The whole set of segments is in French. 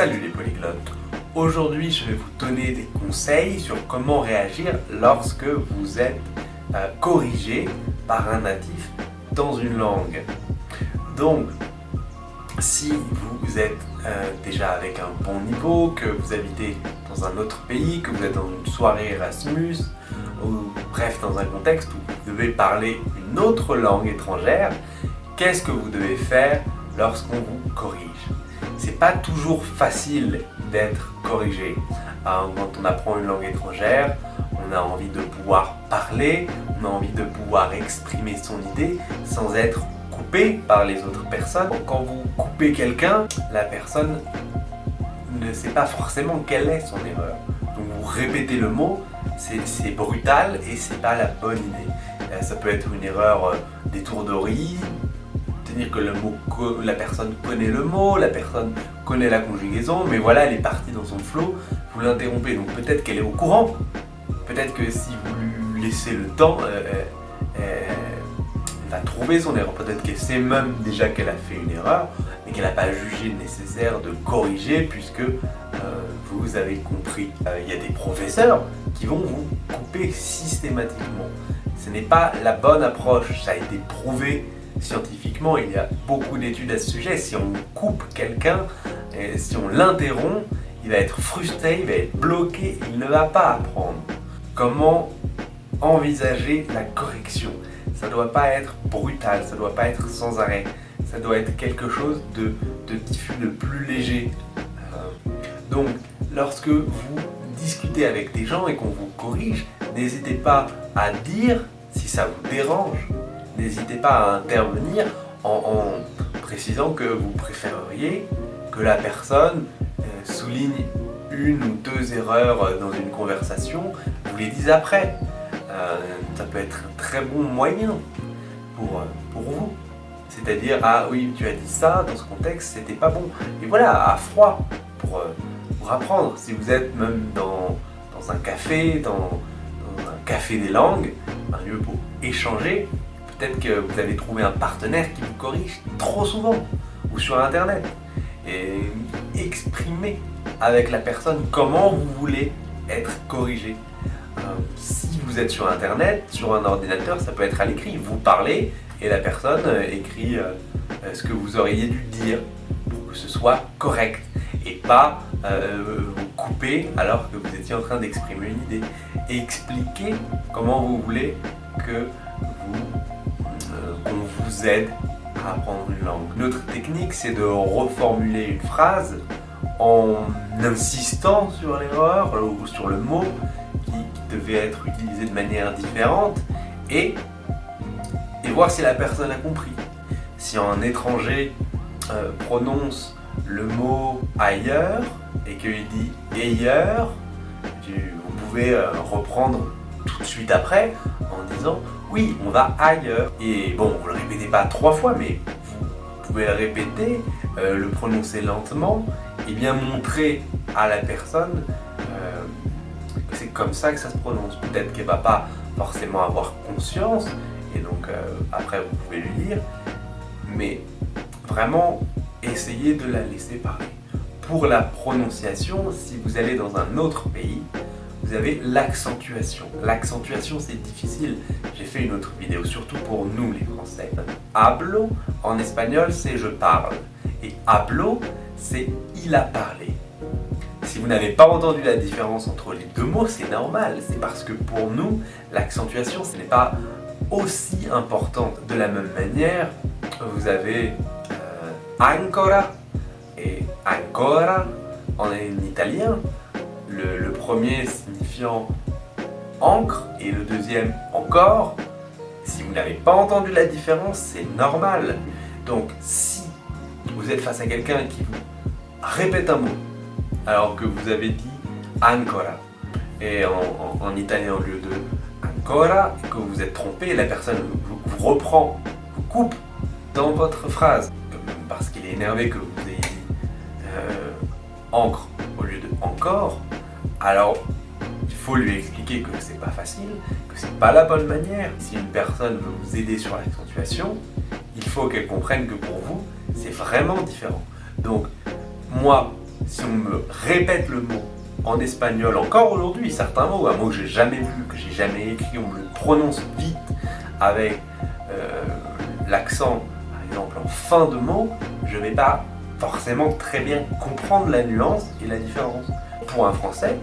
Salut les polyglottes! Aujourd'hui, je vais vous donner des conseils sur comment réagir lorsque vous êtes corrigé par un natif dans une langue. Donc, si vous êtes déjà avec un bon niveau, que vous habitez dans un autre pays, que vous êtes dans une soirée Erasmus, ou bref, dans un contexte où vous devez parler une autre langue étrangère, qu'est-ce que vous devez faire lorsqu'on vous corrige? C'est pas toujours facile d'être corrigé. Quand on apprend une langue étrangère, on a envie de pouvoir parler, on a envie de pouvoir exprimer son idée sans être coupé par les autres personnes. Quand vous coupez quelqu'un, la personne ne sait pas forcément quelle est son erreur. Donc vous répétez le mot, c'est brutal et c'est pas la bonne idée. Ça peut être une erreur d'étourderie, c'est-à-dire que la personne connaît le mot, la personne connaît la conjugaison, mais voilà, elle est partie dans son flow, vous l'interrompez, donc peut-être qu'elle est au courant, peut-être que si vous lui laissez le temps, elle va trouver son erreur, peut-être qu'elle sait même déjà qu'elle a fait une erreur, mais qu'elle n'a pas jugé nécessaire de corriger puisque vous avez compris. Il y a des professeurs qui vont vous couper systématiquement. Ce n'est pas la bonne approche, ça a été prouvé scientifiquement, il y a beaucoup d'études à ce sujet. Si on coupe quelqu'un, si on l'interrompt, il va être frustré, il va être bloqué, il ne va pas apprendre. Comment envisager la correction? Ça ne doit pas être brutal, ça ne doit pas être sans arrêt, ça doit être quelque chose de diffus, de plus léger. Donc, lorsque vous discutez avec des gens et qu'on vous corrige, n'hésitez pas à dire si ça vous dérange. N'hésitez pas à intervenir en précisant que vous préféreriez que la personne souligne une ou deux erreurs dans une conversation, vous les dites après. Ça peut être un très bon moyen pour vous. C'est-à-dire, ah oui, tu as dit ça, dans ce contexte, c'était pas bon. Et voilà, à froid, pour apprendre. Si vous êtes même dans un café, dans un café des langues, un lieu pour échanger, peut-être que vous avez trouvé un partenaire qui vous corrige trop souvent, ou sur internet. Et exprimez avec la personne comment vous voulez être corrigé. Si vous êtes sur internet, sur un ordinateur, ça peut être à l'écrit. Vous parlez et la personne écrit ce que vous auriez dû dire pour que ce soit correct. Et pas vous couper alors que vous étiez en train d'exprimer une idée. Et expliquez comment vous voulez qu'on vous aide à apprendre une langue. Une autre technique, c'est de reformuler une phrase en insistant sur l'erreur ou sur le mot qui devait être utilisé de manière différente et voir si la personne a compris. Si un étranger prononce le mot ailleurs et qu'il dit ailleurs, vous pouvez reprendre tout de suite après en disant oui, on va ailleurs. Et bon, vous ne le répétez pas 3 fois, mais vous pouvez le répéter, le prononcer lentement et bien montrer à la personne que c'est comme ça que ça se prononce. Peut-être qu'elle ne va pas forcément avoir conscience et donc après vous pouvez lui dire, mais vraiment essayez de la laisser parler. Pour la prononciation, si vous allez dans un autre pays, vous avez l'accentuation. L'accentuation, c'est difficile. J'ai fait une autre vidéo, surtout pour nous les Français. Hablo, en espagnol, c'est je parle. Et hablo, c'est il a parlé. Si vous n'avez pas entendu la différence entre les deux mots, c'est normal. C'est parce que pour nous, l'accentuation, ce n'est pas aussi importante. De la même manière, vous avez ancora et ancora en italien. Le premier signifiant encre et le deuxième encore. Si vous n'avez pas entendu la différence, c'est normal. Donc si vous êtes face à quelqu'un qui vous répète un mot alors que vous avez dit ancora et en italien au lieu de ancora et que vous êtes trompé, la personne vous reprend, vous coupe dans votre phrase parce qu'il est énervé que vous ayez dit encre au lieu de encore. Alors, il faut lui expliquer que c'est pas facile, que c'est pas la bonne manière. Si une personne veut vous aider sur l'accentuation, il faut qu'elle comprenne que pour vous, c'est vraiment différent. Donc, moi, si on me répète le mot en espagnol, encore aujourd'hui, certains mots, un mot que j'ai jamais vu, que j'ai jamais écrit, on me le prononce vite avec l'accent, par exemple en fin de mot, je ne vais pas forcément très bien comprendre la nuance et la différence. Pour un français,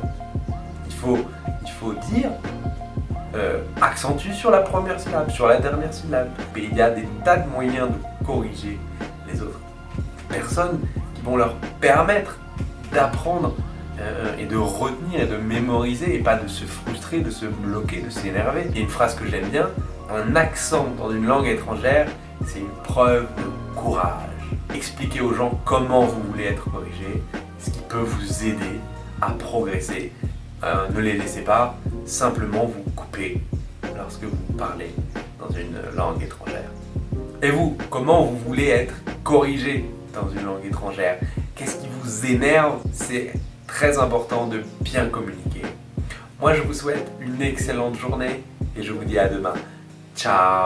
il faut dire accentue sur la première syllabe, sur la dernière syllabe. Et il y a des tas de moyens de corriger les autres personnes qui vont leur permettre d'apprendre et de retenir et de mémoriser et pas de se frustrer, de se bloquer, de s'énerver. Il y a une phrase que j'aime bien, un accent dans une langue étrangère, c'est une preuve de courage. Expliquez aux gens comment vous voulez être corrigé, ce qui peut vous aider à progresser. Ne les laissez pas simplement vous couper lorsque vous parlez dans une langue étrangère. Et vous, comment vous voulez être corrigé dans une langue étrangère? Qu'est-ce qui vous énerve? C'est très important de bien communiquer. Moi, je vous souhaite une excellente journée et je vous dis à demain. Ciao!